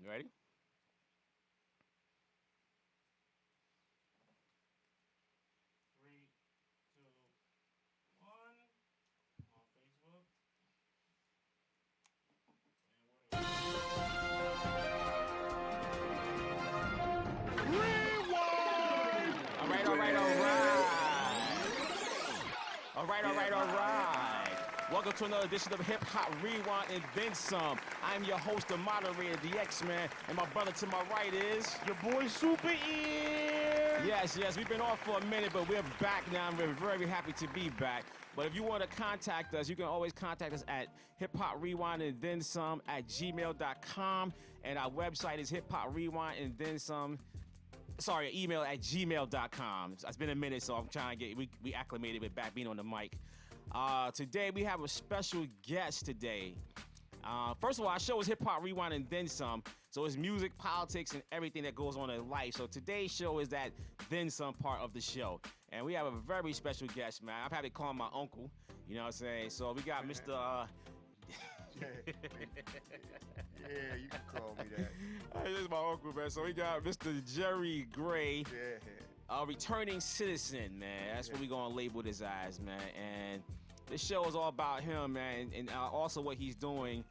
You ready? Three, two, one. On Facebook. All right, all right, all right. All right, all right, all right. Welcome to another edition of Hip Hop Rewind and Then Some. I'm your host and moderator, the Xman, and my brother to my right is Your boy Supaears. Yes, we've been off for a minute, but we're back now, and we're very happy to be back. But if you want to contact us, you can always contact us at hiphoprewind@gmail.com, and our website is hiphoprewind email at gmail.com. It's been a minute, so I'm trying to get we acclimated with back being on the mic. Today we have a special guest today. First of all, our show is Hip Hop Rewind and Then Some. So it's music, politics, and everything that goes on in life. So today's show is that Then Some part of the show. And we have a very special guest, man. I've had to call him my uncle. You know what I'm saying? So we got Mr. Yeah, you can call me that. This is my uncle, man. So we got Mr. Jerry Gray. Yeah. A returning citizen, man. That's what we're going to label his eyes, man. And this show is all about him, man, and also what he's doing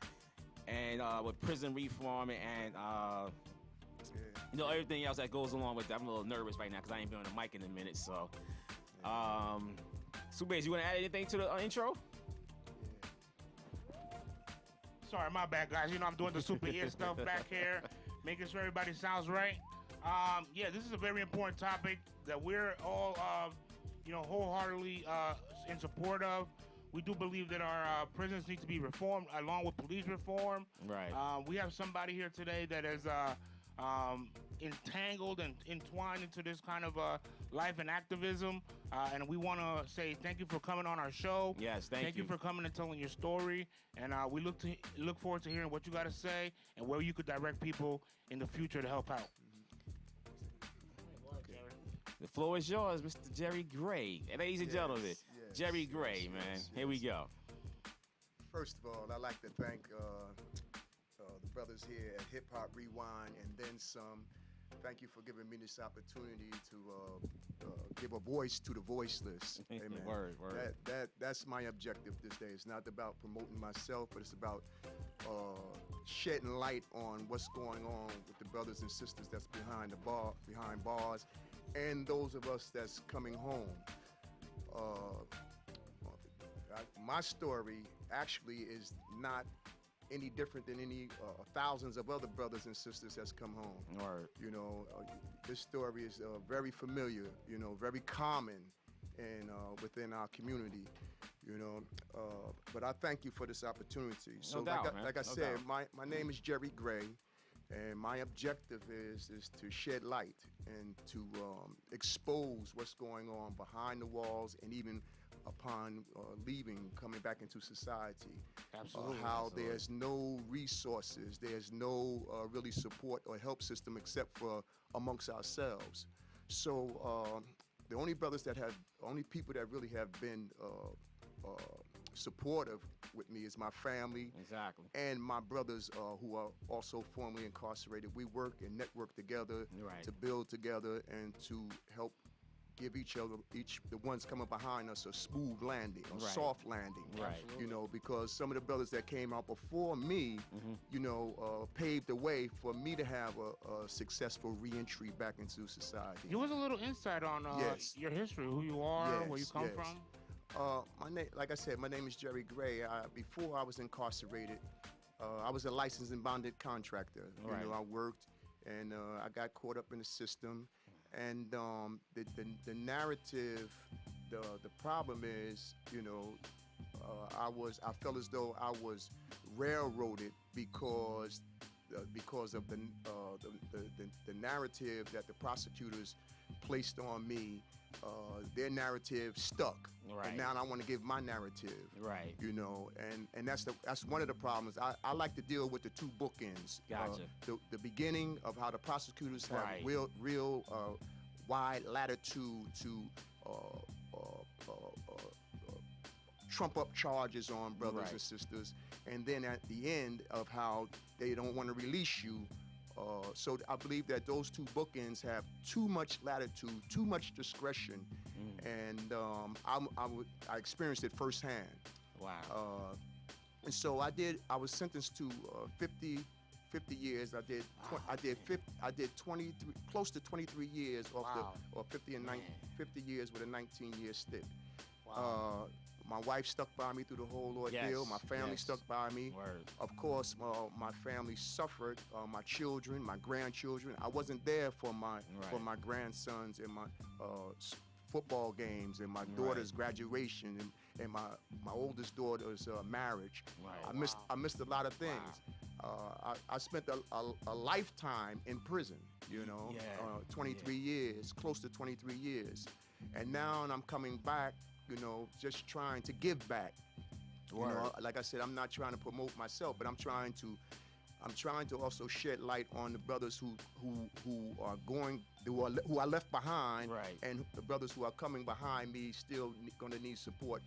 and with prison reform and, you know, everything else that goes along with that. I'm a little nervous right now because I ain't been on the mic in a minute. So, Supaears, you want to add anything to the intro? Sorry, my bad, guys. You know I'm doing the Supaears stuff back here, making sure everybody sounds right. Yeah, this is a very important topic that we're all, wholeheartedly in support of. We do believe that our prisons need to be reformed along with police reform. Right. We have somebody here today that is entangled and entwined into this kind of life and activism. And we want to say thank you for coming on our show. Yes, thank you. Thank you for coming and telling your story. And we look forward to hearing what you got to say and where you could direct people in the future to help out. The floor is yours, Mr. Jerry Gray. Ladies and gentlemen, Yes, Jerry Gray, man. Here we go. First of all, I'd like to thank the brothers here at Hip Hop Rewind and Then Some. Thank you for giving me this opportunity to give a voice to the voiceless. Amen. Word. That's my objective this day. It's not about promoting myself, but it's about shedding light on what's going on with the brothers and sisters that's behind bars, and those of us that's coming home. My story actually is not any different than any thousands of other brothers and sisters that's come home. Word. You know, this story is very familiar, you know, very common within our community, you know. But I thank you for this opportunity. So No doubt, like I no said, doubt. my name is Jerry Gray, and my objective is to shed light and to expose what's going on behind the walls and even upon leaving, coming back into society. Absolutely. How Absolutely. there's no resources, there's no really support or help system except for amongst ourselves. So the only people that really have been supportive with me is my family. Exactly. And my brothers who are also formerly incarcerated. We work and network together Right. to build together and to help give the ones coming behind us a smooth landing, a Right. soft landing. Right. You know, because some of the brothers that came out before me, you know, paved the way for me to have a successful reentry back into society. Give us a little insight on Yes. your history, who you are, where you Yes, come yes. from. My name, like I said, my name is Jerry Gray. Before I was incarcerated, I was a licensed and bonded contractor. Right. You know, I worked, and I got caught up in the system. And the narrative, the problem is, you know, I felt as though I was railroaded because of the narrative that the prosecutors placed on me. Their narrative stuck, Right. and now I want to give my narrative. Right. You know, and that's one of the problems. I like to deal with the two bookends. Gotcha. The beginning of how the prosecutors have Right. real wide latitude to trump up charges on brothers Right. and sisters, and then at the end of how they don't want to release you So I believe that those two bookends have too much latitude, too much discretion, and I experienced it firsthand. Wow. And so I was sentenced to 50 years. I did 23, close to 23 years off or 50 years with a 19-year stint. Wow. My wife stuck by me through the whole ordeal. My family stuck by me. Word. Of course, my family suffered. My children, my grandchildren. I wasn't there for my grandsons and my football games and my daughter's graduation and my oldest daughter's marriage. Right. I missed a lot of things. I spent a lifetime in prison. 23 years, close to 23 years, and now I'm coming back. Just trying to give back. Like I said, I'm not trying to promote myself, but I'm trying to also shed light on the brothers who are left behind, and the brothers who are coming behind me still going to need support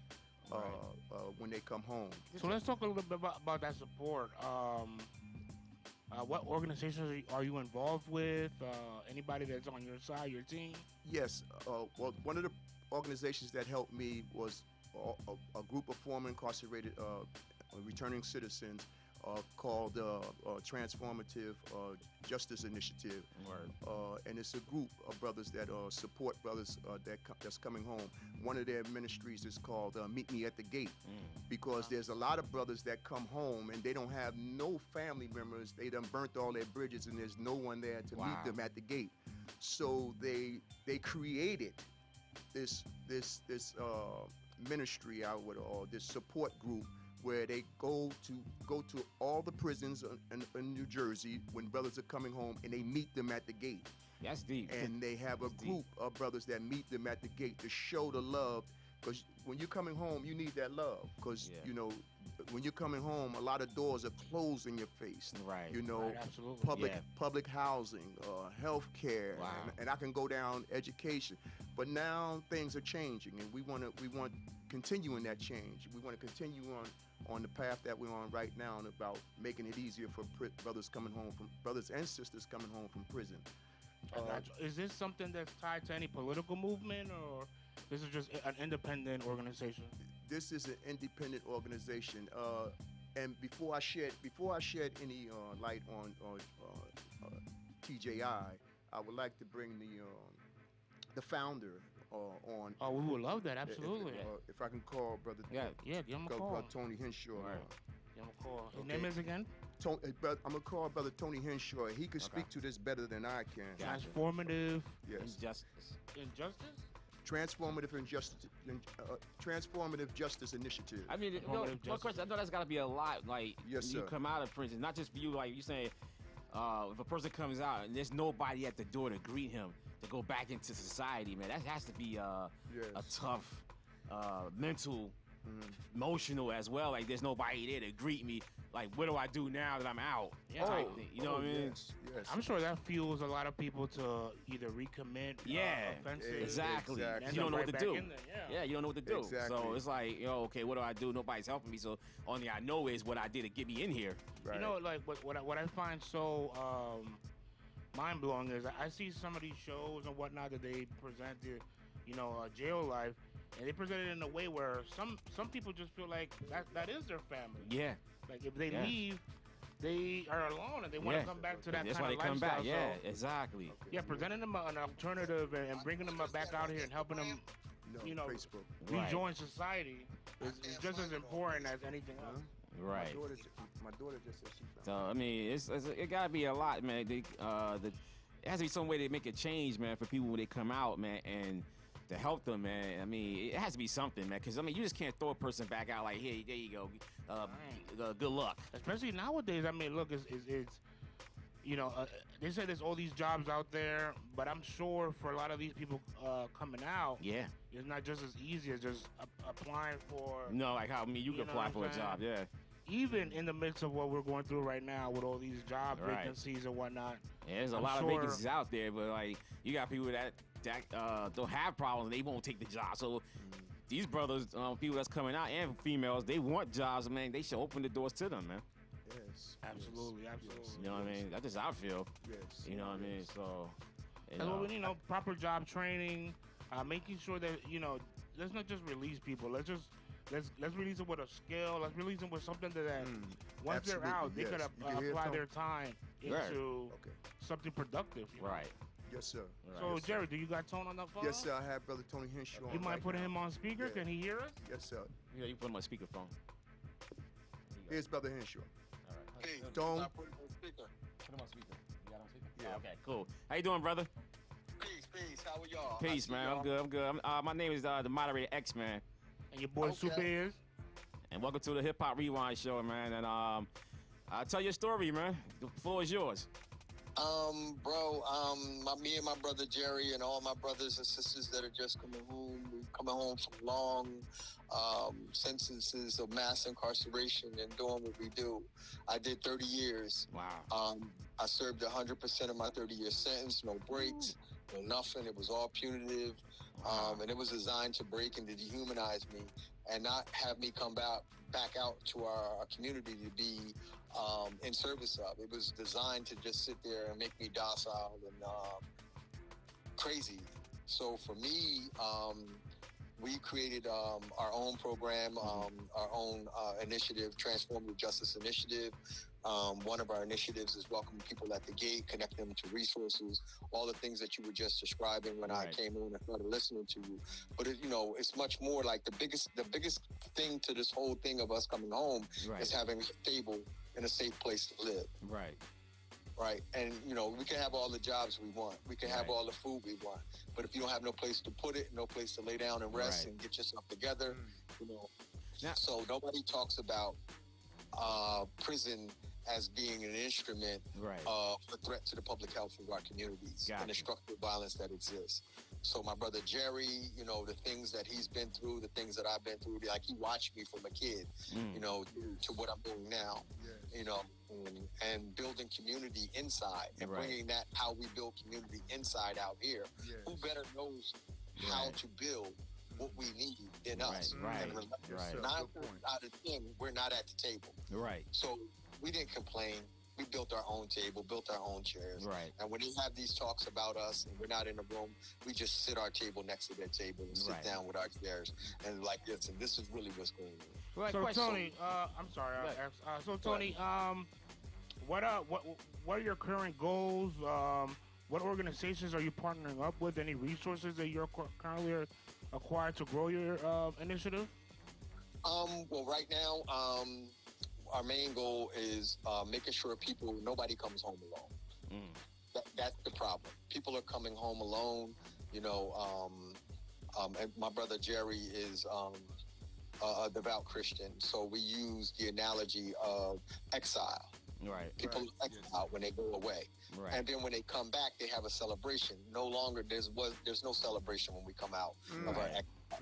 when they come home. So let's talk a little bit about that support. What organizations are you involved with? Anybody that's on your side, your team? Yes. Well, one of the organizations that helped me was a group of former incarcerated returning citizens called Transformative Justice Initiative. And it's a group of brothers that support brothers that's coming home. One of their ministries is called Meet Me at the Gate, because there's a lot of brothers that come home and they don't have no family members. They done burnt all their bridges and there's no one there to meet them at the gate. So they created this ministry, or this support group, where they go to all the prisons in New Jersey when brothers are coming home, and they meet them at the gate. That's deep. And they have a group of brothers that meet them at the gate to show the love, because when you're coming home, you need that love, because when you're coming home, a lot of doors are closed in your face. Right. Absolutely. Public housing, health care, and I can go down education. But now things are changing, and we want continuing that change. We want to continue on the path that we're on right now, and about making it easier for brothers and sisters coming home from prison. Is this something that's tied to any political movement, or this is just an independent organization? This is an independent organization. And before I shed any light on TJI, I would like to bring the founder on. Oh, we would love that, absolutely. If I can call brother. Give him a call. Brother Tony Henshaw. Give him a call. His name is again? I'm gonna call brother Tony Henshaw. He could speak to this better than I can. Transformative. Yes. Injustice. Transformative Justice Initiative. I mean, one question. I know that's got to be a lot. Like, yes, when you come out of prison, not just for you. Like you saying, if a person comes out and there's nobody at the door to greet him to go back into society, man, that has to be a tough mental, emotional as well. Like, there's nobody there to greet me. Like, what do I do now that I'm out? Type thing. You know what I mean? Yes. I'm sure that fuels a lot of people to either recommit offenses. Exactly. You don't know what to do. You don't know what to do. Exactly. So it's like, okay, what do I do? Nobody's helping me. So only I know is what I did to get me in here. Right. Like what I find so mind blowing is I see some of these shows and whatnot that they present jail life, and they present it in a way where some people just feel like that is their family. Yeah. Like, if they leave, they are alone and they want to come back to that That's kind why of they lifestyle. come back. Yeah, exactly. Yeah, presenting them an alternative and bringing them back out here and helping them, Facebook. rejoin society is just as important as anything else. Right. My daughter just said she found. So I mean, it gotta be a lot, man. It has to be some way to make a change, man, for people when they come out, man, and to help them, man. I mean, it has to be something, man, because I mean, you just can't throw a person back out like, hey, there you go, good luck. Especially nowadays. I mean, look, it's they say there's all these jobs out there, but I'm sure for a lot of these people coming out, it's not just as easy as just applying for. No, like how you can apply for a job, Even in the midst of what we're going through right now with all these job vacancies and whatnot. Yeah, there's a lot of vacancies out there, but like you got people that don't have problems and they won't take the job. So these brothers, people that's coming out and females, they want jobs, man. They should open the doors to them, man. Yes. Absolutely, Yes. absolutely. Yes. You know what I mean? That's just how I feel. Yes. You know what I mean? Yes. So, As well, proper job training, making sure that let's not just release people. Let's release them with a skill. Let's release them with something that once they're Absolutely. out, they Yes. could You can hear apply Tony? their time Right. into Okay. something productive. right. Yes, sir. Right. So, Yes, sir. Jerry, do you got Tone on the phone? Yes, sir. I have Brother Tony Henshaw You on mind right putting now. him on speaker? Yeah. Can he hear us? Yes, sir. Yeah, you put him on speakerphone. Here's Brother Henshaw. All right. Hey, Don't- I put it on speaker. Put him on speaker. You got him on speaker? Yeah. Oh, okay, cool. How you doing, brother? Peace. How are y'all? Peace, man. I'm good. My name is the moderator Xman, And your boy Okay. Supaears. and welcome to the Hip Hop Rewind Show, man. And tell your story, man. The floor is yours. Bro, me and my brother Jerry and all my brothers and sisters that are just coming home. We're coming home from long sentences of mass incarceration and doing what we do. I did 30 years. Wow. I served 100% of my 30-year sentence, no breaks, no nothing. It was all punitive, and it was designed to break and to dehumanize me and not have me come back out to our community to be in service of. It was designed to just sit there and make me docile and crazy. So for me, we created our own program, our own initiative, Transformative Justice Initiative. One of our initiatives is welcoming people at the gate, connecting them to resources, all the things that you were just describing when I Right. came in and started listening to you. But it's much more like the biggest thing to this whole thing of us coming home Right. is having a stable and a safe place to live. Right. Right. And, we can have all the jobs we want. We can have Right. all the food we want. But if you don't have no place to put it, no place to lay down and rest Right. and get yourself together, Now- So nobody talks about prison as being an instrument Right. of a threat to the public health of our communities and the Gotcha. structural violence that exists. So my brother Jerry, the things that he's been through, the things that I've been through, like he watched me from a kid, to what I'm doing now, Yes. and building community inside and Right. bringing that how we build community inside out here. Yes. Who better knows how Right. to build what we need than Right. us? Right. And remember, Yes, sir. 9 Good point. out of 10, we're not at the table. Right. So we didn't complain. We built our own table, built our own chairs. Right. And when they have these talks about us and we're not in the room, we just sit our table next to their table and sit Right. down with our chairs and like this. And this is really what's going on. Right. So question. Tony, I'm sorry. Go ahead. So Tony, what are your current goals? What organizations are you partnering up with? Any resources that you're currently acquired to grow your initiative? Well, right now, our main goal is making sure nobody comes home alone. That's the problem. People are coming home alone. And my brother Jerry is a devout Christian, so we use the analogy of exile. Right. People Right. exile when they go away, Right. and then when they come back, they have a celebration. No longer there's no celebration when we come out of our Right. exile.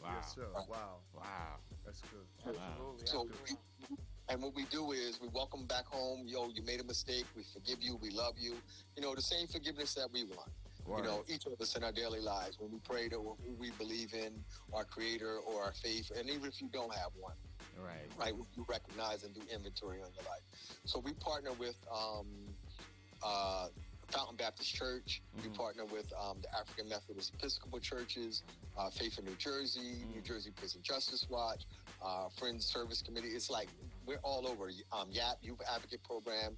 Wow. Yes, sir. Wow. Wow. That's good. Absolutely. So, absolutely. and what we do is we welcome back home. You made a mistake. We forgive you. We love you. The same forgiveness that we want. Word. Each of us in our daily lives when we pray to who we believe in, our Creator or our faith, and even if you don't have one, Right. right, you recognize and do inventory on your life. So we partner with Fountain Baptist Church. We partner with the African Methodist Episcopal Churches, Faith in New Jersey, New Jersey Prison Justice Watch, Friends Service Committee. It's like we're all over. YAP, Youth Advocate Program,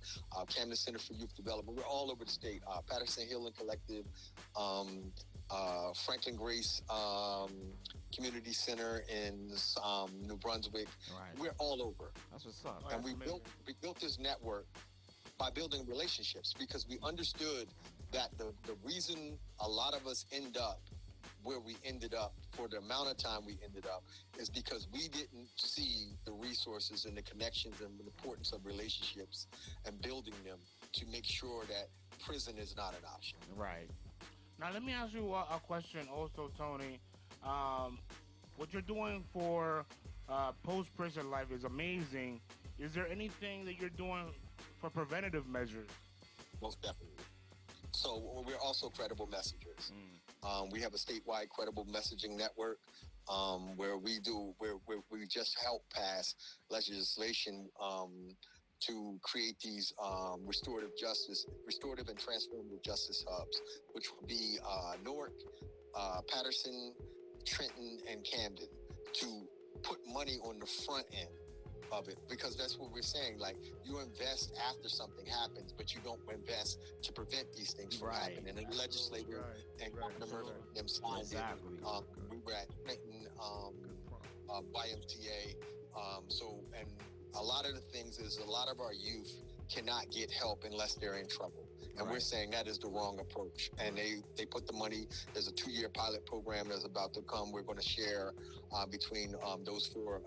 Camden Center for Youth Development. We're all over the state. Patterson Healing Collective, Franklin Grace Community Center in New Brunswick. Right. We're all over. That's what's up. Oh, And that's we built this network by building relationships because we understood that the reason a lot of us end up where we ended up for the amount of time we ended up is because we didn't see the resources and the connections and the importance of relationships and building them to make sure that prison is not an option. Right. Now let me ask you a question also, Tony. What you're doing for post-prison life is amazing. Is there anything that you're doing for preventative measures? Most definitely. So we're also credible messengers. We have a statewide credible messaging network where we just help pass legislation to create these restorative and transformative justice hubs, which will be Newark, Patterson, Trenton, and Camden, to put money on the front end of it, because that's what we're saying. Like, you invest after something happens, but you don't invest to prevent these things from happening. And the legislature and Governor Murphy and them signed it. We were at Trenton, YMCA. And a lot of the things is a lot of our youth cannot get help unless they're in trouble. And we're saying that is the wrong approach. And they put the money. There's a 2-year pilot program that's about to come. We're going to share between those 4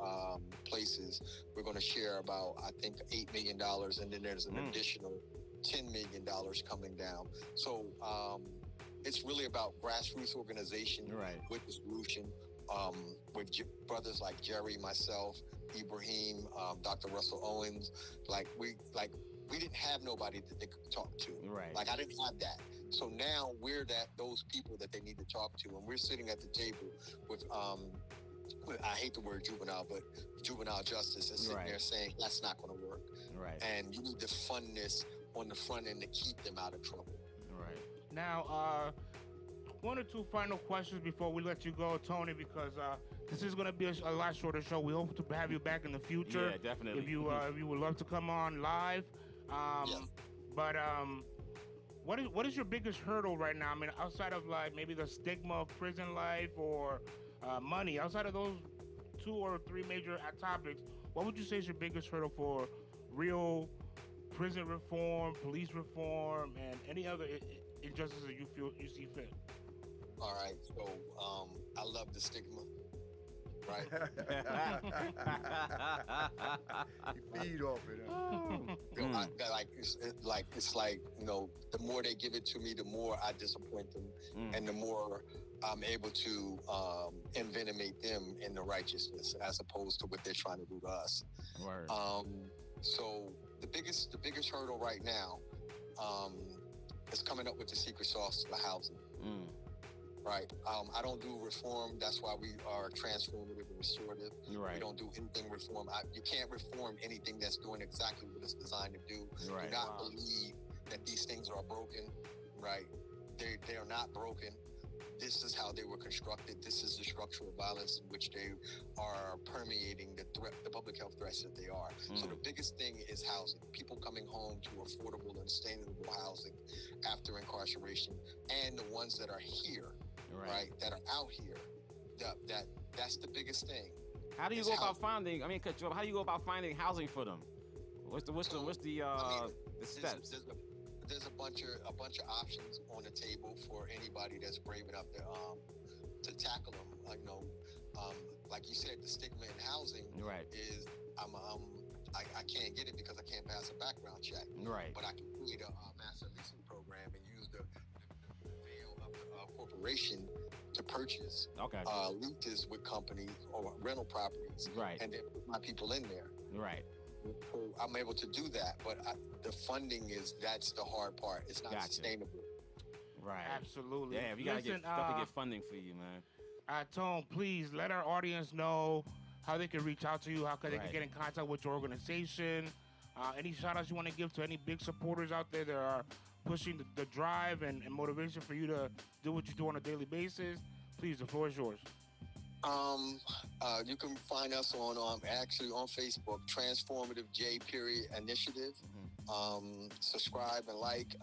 places. We're going to share about, I think, $8 million. And then there's an additional $10 million coming down. So it's really about grassroots organization with the solution, with brothers like Jerry, myself, Ibrahim, Dr. Russell Owens. We didn't have nobody that they could talk to. Like, I didn't have that. So now we're those people that they need to talk to. And we're sitting at the table with I hate the word juvenile, but juvenile justice is sitting there saying that's not going to work. And you need to fund this on the front end to keep them out of trouble. Now, 1 or 2 final questions before we let you go, Tony, because this is going to be a lot shorter show. We hope to have you back in the future. Yeah, definitely. If you would love to come on live. But what is your biggest hurdle right now? I mean, outside of like maybe the stigma of prison life or money, outside of those 2 or 3 major topics, what would you say is your biggest hurdle for real prison reform, police reform, and any other injustices that you see fit? All right, so I love the stigma, right? You feed off it. It's like the more they give it to me, the more I disappoint them, and the more I'm able to envenomate them in the righteousness, as opposed to what they're trying to do to us. So the biggest hurdle right now is coming up with the secret sauce to the housing. Right. I don't do reform. That's why we are transformative and restorative. We don't do anything reform. You can't reform anything that's doing exactly what it's designed to do. Do not believe that these things are broken. Right. They are not broken. This is how they were constructed. This is the structural violence in which they are permeating the public health threats that they are. So the biggest thing is housing. People coming home to affordable and sustainable housing after incarceration, and the ones that are here, right, that are out here. That's the biggest thing. How do you go about finding? I mean, how do you go about finding housing for them? What's the steps? There's a bunch of options on the table for anybody that's brave enough to tackle them. Like you said, the stigma in housing is I can't get it because I can't pass a background check. But I can create a master leasing program and use the veil of the corporation to purchase leases with companies or rental properties, and then put my people in there. So I'm able to do that, but the funding that's the hard part. It's not sustainable. Absolutely. Yeah, we gotta get funding for you, man. Tone, please let our audience know how they can reach out to you, how they can get in contact with your organization. Any shout outs you want to give to any big supporters out there that are pushing the drive and motivation for you to do what you do on a daily basis? Please, the floor is yours. You can find us on Facebook, Transformative J Initiative. Subscribe and like.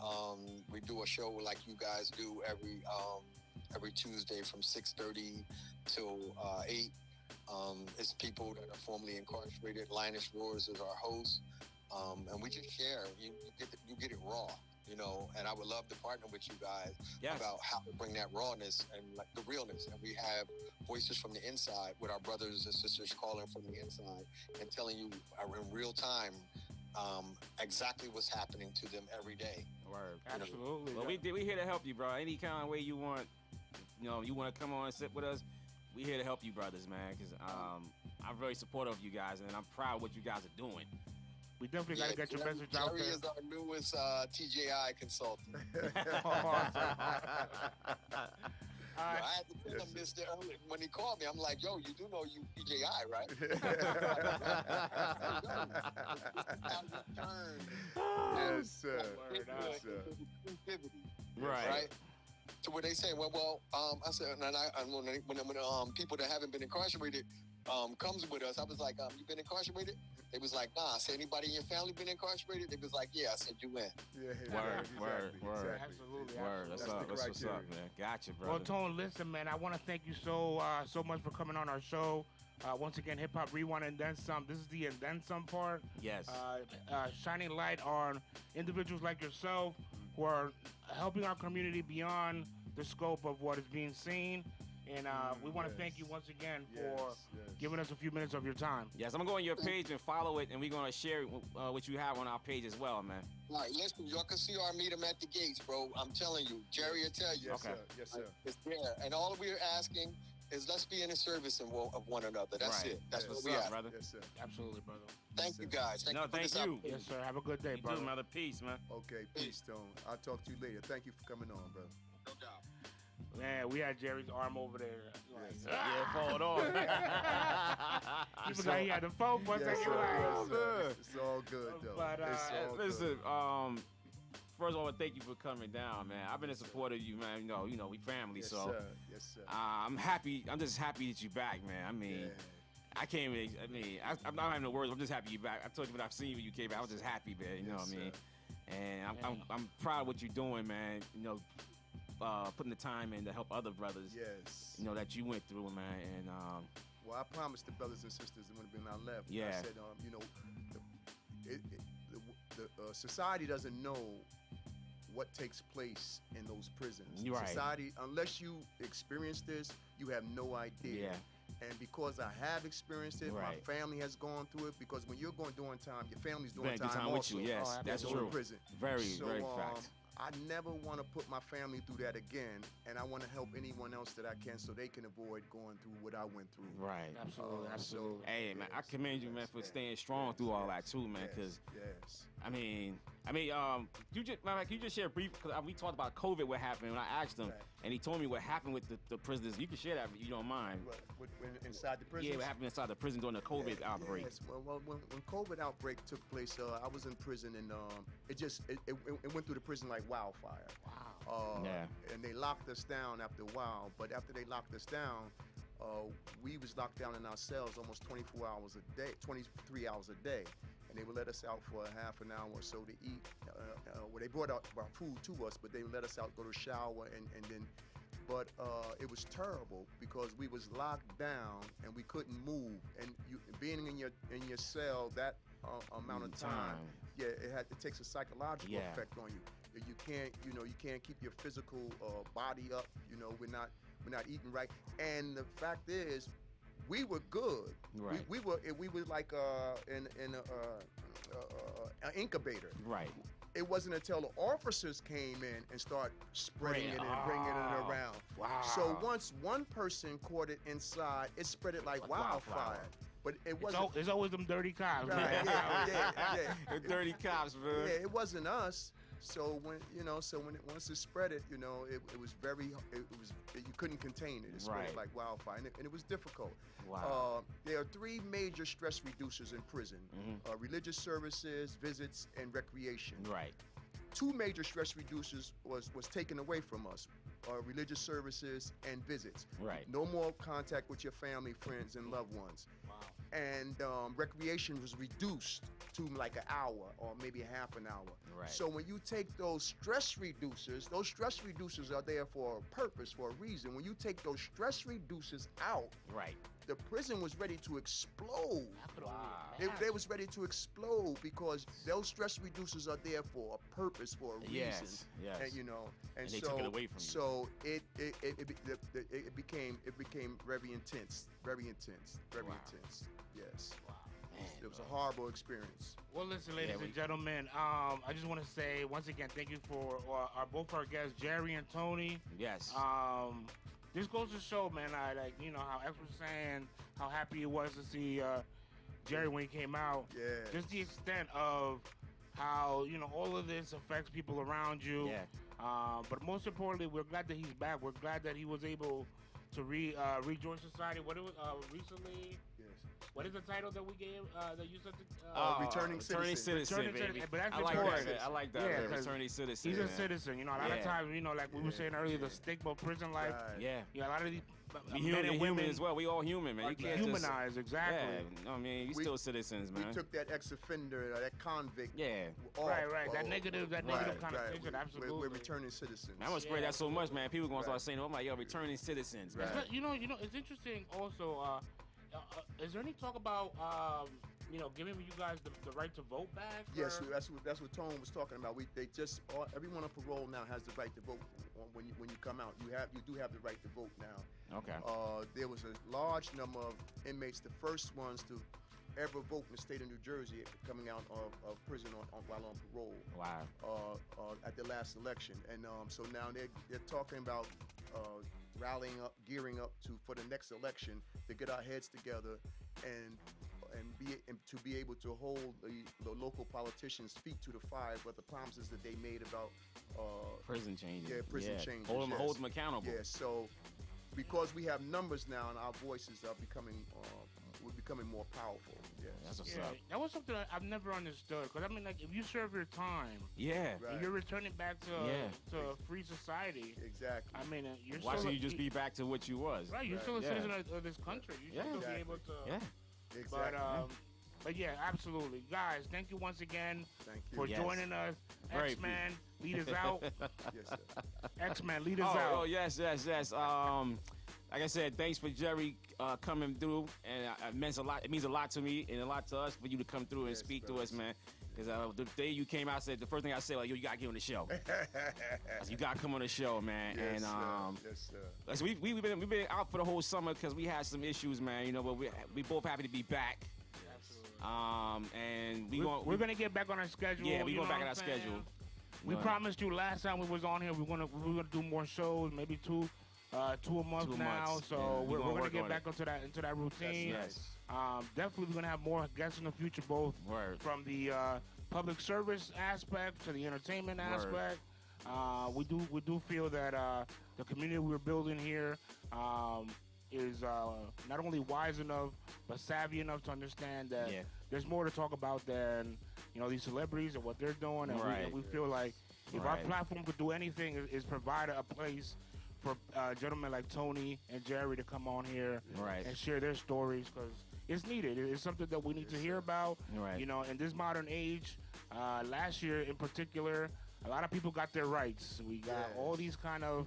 We do a show like you guys do every Tuesday from 6:30 till 8. It's people that are formerly incarcerated. Linus Roars is our host, and we just share. You get it raw. And I would love to partner with you guys about how to bring that rawness and like the realness. And we have voices from the inside with our brothers and sisters calling from the inside and telling you in real time exactly what's happening to them every day. Absolutely. Well, we here to help you, bro. Any kind of way you want, you want to come on and sit with us, we here to help you, brothers, man. Because I'm very supportive of you guys, and I'm proud of what you guys are doing. We definitely got to get your message out there. Jerry is our newest TJI consultant. right. I had to tell him this earlier. When he called me, I'm like, yo, you do know you PJI, right? How you turn Yes, sir. yes, into exclusivity, Right. To where they say, well, I said, and when people that haven't been incarcerated comes with us, I was like, you been incarcerated? They was like, nah. I said, anybody in your family been incarcerated? They was like, yeah. I said, you in. Word. Absolutely. Word. That's what's up, man. Gotcha, brother. Well, Tone, listen, man, I want to thank you so much for coming on our show. Once again, Hip Hop Rewind and Then Some. This is the and Then Some part. Yes. Shining light on individuals like yourself who are helping our community beyond the scope of what is being seen. And we want to thank you once again for giving us a few minutes of your time. Yes, I'm going to go on your page and follow it, and we're going to share what you have on our page as well, man. All right, listen, y'all can see our meet 'em at the gates, bro. I'm telling you. Jerry will tell you. Yes, sir. It's there. And all we're asking is let's be in the service of one another. That's it. That's what we up, have. brother. Yes, sir. Absolutely, brother. Thank you, guys. Thank you for this opportunity. Yes, sir. Have a good day, You brother. too, brother. Peace, man. Okay, peace, Tone. I'll talk to you later. Thank you for coming on, brother. No doubt. Man, we had Jerry's arm over there. Yeah, fall on. He forgot he had the phone for a second. It's all good, though. But, it's all listen, good. first of all, thank you for coming down, man. I've been a supporter of you, man. You know, we family, Yes, so sir. Yes, sir. I'm happy. I'm just happy that you're back, man. I mean, I can't really. I'm not having no words. I'm just happy you're back. I told you when I've seen you when you came back. I was just happy, man. You know what I mean? And I'm proud of what you're doing, man. You know, putting the time in to help other brothers. Yes. You know that you went through, man. And well, I promised the brothers and sisters when I left. Yeah. I said, you know, the society doesn't know what takes place in those prisons. Right. Society, unless you experience this, you have no idea. Yeah. And because I have experienced it, Right. my family has gone through it. Because when you're doing time, your family's doing Spend time with also. you. Yes, that's They're in true. prison. Very So, fact. I never want to put my family through that again, and I want to help anyone else that I can so they can avoid going through what I went through. Right. Absolutely. Hey, man, I commend you, man, for staying strong through all that too, man. Because I mean, you just share brief. Cause we talked about COVID, what happened, and I asked him, and he told me what happened with the prisoners. You can share that if you don't mind. When inside the prison? Yeah, what happened inside the prison during the COVID outbreak. Yes. Well, when COVID outbreak took place, I was in prison, and it went through the prison like wildfire. Wow. And they locked us down after a while. But after they locked us down, we was locked down in our cells almost 24 hours a day, 23 hours a day. And they would let us out for a half an hour or so to eat. Well, they brought out our food to us, but they would let us out, go to shower, and then. But it was terrible because we was locked down and we couldn't move. And being in your cell that amount of time, it takes a psychological effect on you. You can't keep your physical body up. You know, we're not eating right. And the fact is, we were good. Right. We were like in an incubator. Right. It wasn't until the officers came in and started spreading it and bringing it around. Wow. So once one person caught it inside, it spread it like wildfire. But it wasn't. It's always them dirty cops. Right, yeah. The dirty cops, man. Yeah, it wasn't us. So once it spread it, you was you couldn't contain it. It spread it like wildfire, and it was difficult. Wow. There are three major stress reducers in prison: religious services, visits, and recreation. Right. Two major stress reducers was taken away from us: religious services and visits. Right. No more contact with your family, friends, and loved ones. Wow. And recreation was reduced to like an hour or maybe half an hour. Right. So when you take those stress reducers are there for a purpose, for a reason. When you take those stress reducers out, Right. the prison was ready to explode. Wow. They was ready to explode because those stress reducers are there for a purpose, for a reason. Yes. And And so they took it away from you. So it became very intense. Yes. Wow. Man, It was a horrible experience. Well, listen, ladies and gentlemen, I just want to say once again, thank you for both our guests, Jerry and Tony. Yes. This goes to show, man, how X was saying how happy he was to see Jerry when he came out. Yeah. Just the extent of how, all of this affects people around you. Yeah. But most importantly, we're glad that he's back. We're glad that he was able to rejoin society. What it was recently. Yes. What is the title that we gave? That you said. Returning citizen. Returning Baby. citizen. But that's I like important. that. I like that. Yeah, man. Returning citizen. He's a man. citizen. You know, a lot of times, you know, like we were saying earlier, the stigma of prison life. Right. Yeah. You know, a lot of these We men and women human as well. We all human, man. are You can't dehumanized. just, Exactly. Yeah, I mean, we still citizens, man. We took that ex-offender, that convict. Yeah. Off, Right. That negative connotation. Absolutely. We're returning citizens. Man, I'm gonna spread that so much, man. People gonna start saying, "Oh my, yo, returning citizens." Man. Right. You know, it's interesting. Also, is there any talk about you know, giving you guys the right to vote back? Yes, that's what Tone was talking about. Everyone on parole now has the right to vote when you come out. You do have the right to vote now. Okay. There was a large number of inmates, the first ones to ever vote in the state of New Jersey, coming out of prison while on parole. Wow. At the last election, and so now they're talking about rallying up, gearing up for the next election to get our heads together and to be able to hold the local politicians' feet to the fire with the promises that they made about Prison changes. Yeah, prison changes. Hold them accountable. Yeah, so because we have numbers now and our voices are becoming more powerful. Yes. That's what's up. That was something I've never understood. Because I mean, like, if you serve your time, Yeah. Right. and you're returning back to a free society. Exactly. I mean, you're Why still shouldn't you just be back to what you was? right. You're still a citizen of this country. You should still be able to. Yeah. Exactly. But yeah, absolutely, guys. Thank you once again Thank you. for Yes. joining us. Very Xman, lead us out. Yes, sir. Xman, lead us out. Oh, yes. Like I said, thanks for Jerry coming through, and it means a lot. It means a lot to me and a lot to us for you to come through and Yes, speak to brothers. us, man. Because the day you came out, the first thing I said, like, yo, you gotta get on the show. You gotta come on the show, man. Yes, and sir. Yes, sir. so we've been out for the whole summer because we had some issues, man. You know, but we both happy to be back. And we're gonna get back on our schedule. Yeah, we're you going know back what on our I'm saying? schedule. We promised you last time we was on here we're gonna do more shows, maybe two a month 2 now. months. So Yeah, we're gonna work get on back into that routine. That's Definitely we're gonna have more guests in the future, both Word. from the public service aspect to the entertainment Word. aspect. We do feel that the community we're building here is not only wise enough but savvy enough to understand that there's more to talk about than these celebrities and what they're doing, and we feel like if our platform could do anything is provide a place for gentlemen like Tony and Jerry to come on here and share their stories, because it's needed. It's something that we need to hear about. In this modern age. Last year in particular, a lot of people got their rights. We got all these kind of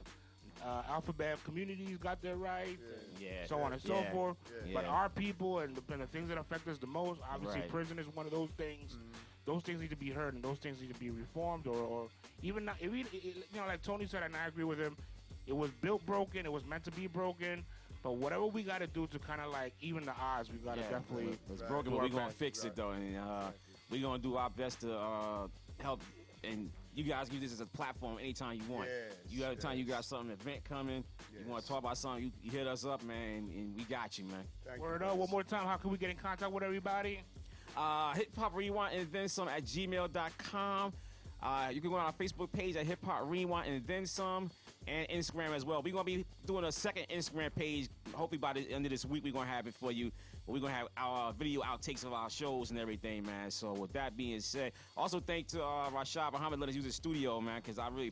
alphabet communities got their rights, and so on and so forth. But our people and the things that affect us the most, obviously prison is one of those things. Those things need to be heard, and those things need to be reformed, or even not. Like Tony said, and I agree with him. It was built broken. It was meant to be broken. But whatever we got to do to kind of like even the odds, we got to definitely. It's broken, but we're gonna fix it though, and we're gonna do our best to help. And you guys use this as a platform anytime you want. You have time you got something event coming. You want to talk about something, you hit us up, man, and we got you, man. Word up. One more time, how can we get in contact with everybody? Hip Hop Rewind and then some at gmail.com. You can go on our Facebook page at Hip Hop Rewind and then some, and Instagram as well. We're going to be doing a second Instagram page. Hopefully by the end of this week, we're going to have it for you. We're going to have our video outtakes of our shows and everything, man. So with that being said, also thank to Rashad Muhammad let us use the studio, man, because we really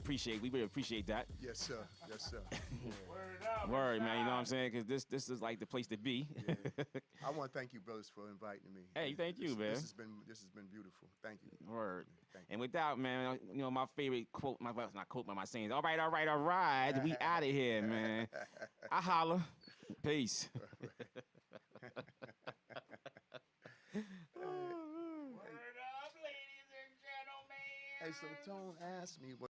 appreciate that. Yes, sir. Yes, sir. Word up. Word, man. You know what I'm saying? Because this is like the place to be. I want to thank you, brothers, for inviting me. Hey, thank you, man. This has been beautiful. Thank you. Word. Thank you. And with that, man, my favorite quote, not quote, but my saying, all right, we out of here, man. I holla. Peace. Word up, ladies and gentlemen. Hey, so Tone asked me what